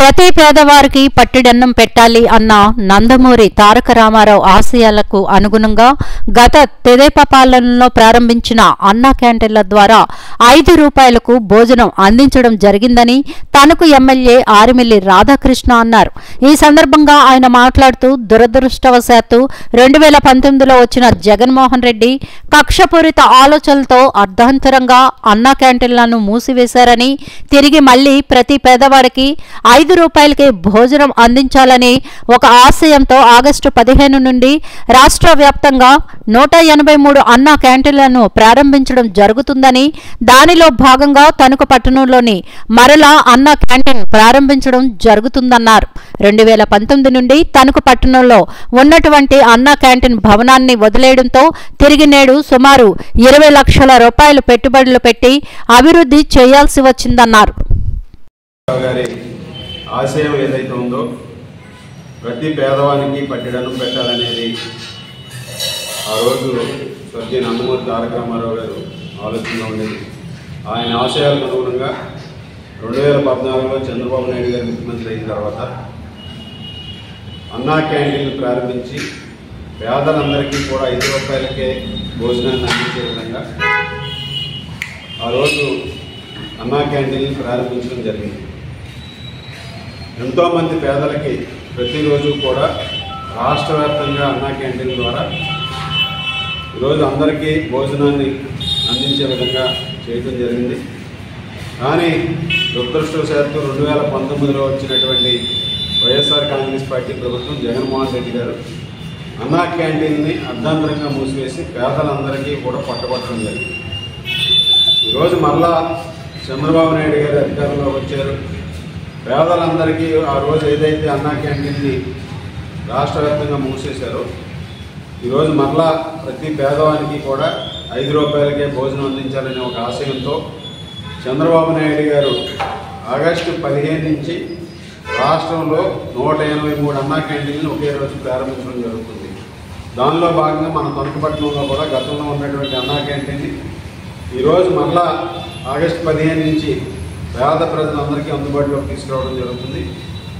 ప్రతి పేదవారికి పట్టిడన్నం పెట్టాలి అన్న నందమూరి తారక రామారావు ఆశయాలకు అనుగుణంగా గత తెదేపా పాలనలో ప్రారంభించిన అన్నా క్యాంటీన్ల ద్వారా 5 రూపాయలకు భోజనం అందించడం జరిగిందని తణుకు ఎమ్మెల్యే ఆరిమిల్లి రాధాకృష్ణ అన్నారు. ఈ సందర్భంగా ఆయన మాట్లాడుతూ దురదృష్టవశాత్తు 2019లో వచ్చిన జగన్మోహన్ రెడ్డి కక్షపూరిత ఆలోచనలతో అర్ధాంతరంగా అన్నా క్యాంటీన్లను మూసివేశారని, తిరిగి మళ్లీ ప్రతి పేదవాడికి 5 రూపాయలకే భోజనం అందించాలని ఒక ఆశయంతో ఆగస్టు 15 నుండి రాష్ట్ర వ్యాప్తంగా 183 అన్నా క్యాంటీన్లను ప్రారంభించడం జరుగుతుందని, దానిలో భాగంగా తణుకు పట్టణంలోని మరలా అన్నా క్యాంటీన్ ప్రారంభించడం జరుగుతుందన్నారు. 2019 నుండి తణుకు పట్టణంలో ఉన్నటువంటి అన్నా క్యాంటీన్ భవనాన్ని వదిలేయడంతో తిరిగి నేడు సుమారు 20 లక్షల రూపాయలు పెట్టుబడులు పెట్టి అభివృద్ధి చేయాల్సి వచ్చిందన్నారు. ఆశయం ఏదైతే ఉందో ప్రతి పేదవానికి పట్టిడన్నం పెట్టాలనేది ఆ రోజు స్వర్గీయ నందమూరి తారక రామారావు గారు ఆలోచనలో ఉండేది. ఆయన ఆశయాలకు అనుగుణంగా 2014లో చంద్రబాబు నాయుడు గారు ముఖ్యమంత్రి అయిన తర్వాత అన్నా క్యాంటీన్లు ప్రారంభించి పేదలందరికీ కూడా 5 రూపాయలకే భోజనాన్ని అందించే విధంగా ఆ రోజు అన్నా క్యాంటీన్లు ప్రారంభించడం జరిగింది. ఎంతోమంది పేదలకి ప్రతిరోజు కూడా రాష్ట్ర వ్యాప్తంగా అన్నా క్యాంటీన్ ద్వారా ఈరోజు అందరికీ భోజనాన్ని అందించే విధంగా చేయడం జరిగింది. కానీ దురదృష్టవశాత్తు 2019లో వచ్చినటువంటి వైఎస్ఆర్ కాంగ్రెస్ పార్టీ ప్రభుత్వం జగన్మోహన్ రెడ్డి గారు అన్నా క్యాంటీన్ని అర్ధాంతరంగా మూసివేసి పేదలందరికీ కూడా పట్టబట్టడం జరిగింది. ఈరోజు మళ్ళా చంద్రబాబు నాయుడు గారు అధికారంలోకి వచ్చారు. పేదలందరికీ ఆ రోజు ఏదైతే అన్నా క్యాంటీన్ని రాష్ట్ర వ్యాప్తంగా మూసేశారో ఈరోజు మరలా ప్రతి పేదవానికి కూడా 5 రూపాయలకే భోజనం అందించాలనే ఒక ఆశయంతో చంద్రబాబు నాయుడు గారు ఆగస్టు 15 నుంచి రాష్ట్రంలో 183 అన్నా క్యాంటీన్లు ఒకే రోజు ప్రారంభించడం జరుగుతుంది. దానిలో భాగంగా మన తణుకుపట్నంలో కూడా గతంలో ఉన్నటువంటి అన్నా క్యాంటీన్ని ఈరోజు మరలా ఆగస్టు 15 నుంచి పేద ప్రజలందరికీ అందుబాటులోకి తీసుకురావడం జరుగుతుంది.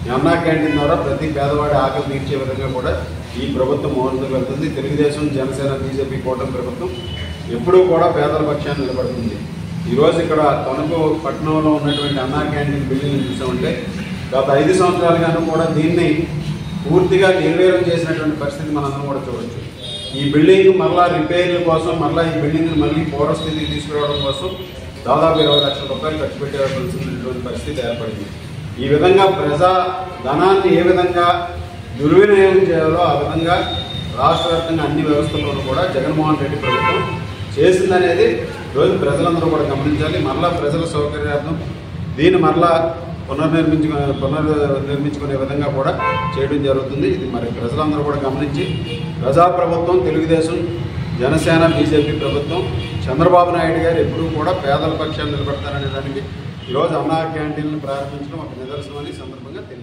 ఈ అన్నా క్యాంటీన్ ద్వారా ప్రతి పేదవాడి ఆకలి తీర్చే విధంగా కూడా ఈ ప్రభుత్వం ముందుకు వెళ్తుంది. తెలుగుదేశం, జనసేన, బీజేపీ కూటమి ప్రభుత్వం ఎప్పుడూ కూడా పేదల పక్షాన్ని నిలబడుతుంది. ఈరోజు ఇక్కడ తణుకు పట్టణంలో ఉన్నటువంటి అన్నా క్యాంటీన్ బిల్డింగ్ చూసామంటే గత 5 సంవత్సరాలుగాను కూడా దీన్ని పూర్తిగా నిర్వీర్యం చేసినటువంటి పరిస్థితి మనందరం కూడా చూడవచ్చు. ఈ బిల్డింగ్ మళ్ళా రిపేర్ల కోసం, మళ్ళీ ఈ బిల్డింగ్ని మళ్ళీ పూర్వస్థితికి తీసుకురావడం కోసం దాదాపు 20 లక్షల రూపాయలు ఖర్చు పెట్టవలసినటువంటి పరిస్థితి ఏర్పడింది. ఈ విధంగా ప్రజా ధనాన్ని ఏ విధంగా దుర్వినియోగం చేయాలో ఆ విధంగా రాష్ట్ర వ్యాప్తంగా అన్ని వ్యవస్థల్లోనూ కూడా జగన్మోహన్ రెడ్డి ప్రభుత్వం చేసిందనేది రోజు ప్రజలందరూ కూడా గమనించాలి. మరలా ప్రజల సౌకర్యార్థం దీన్ని మరలా పునర్నిర్మించుకునే విధంగా కూడా చేయడం జరుగుతుంది. ఇది మరి ప్రజలందరూ కూడా గమనించి ప్రజాప్రభుత్వం, తెలుగుదేశం, జనసేన, బీజేపీ ప్రభుత్వం, చంద్రబాబు నాయుడు గారు ఎప్పుడూ కూడా పేదల పక్షాన్ని నిలబడతారనే దానికి ఈరోజు అన్నా క్యాంటీన్లు ప్రారంభించడం ఒక నిదర్శనమని సందర్భంగా తెలియదు.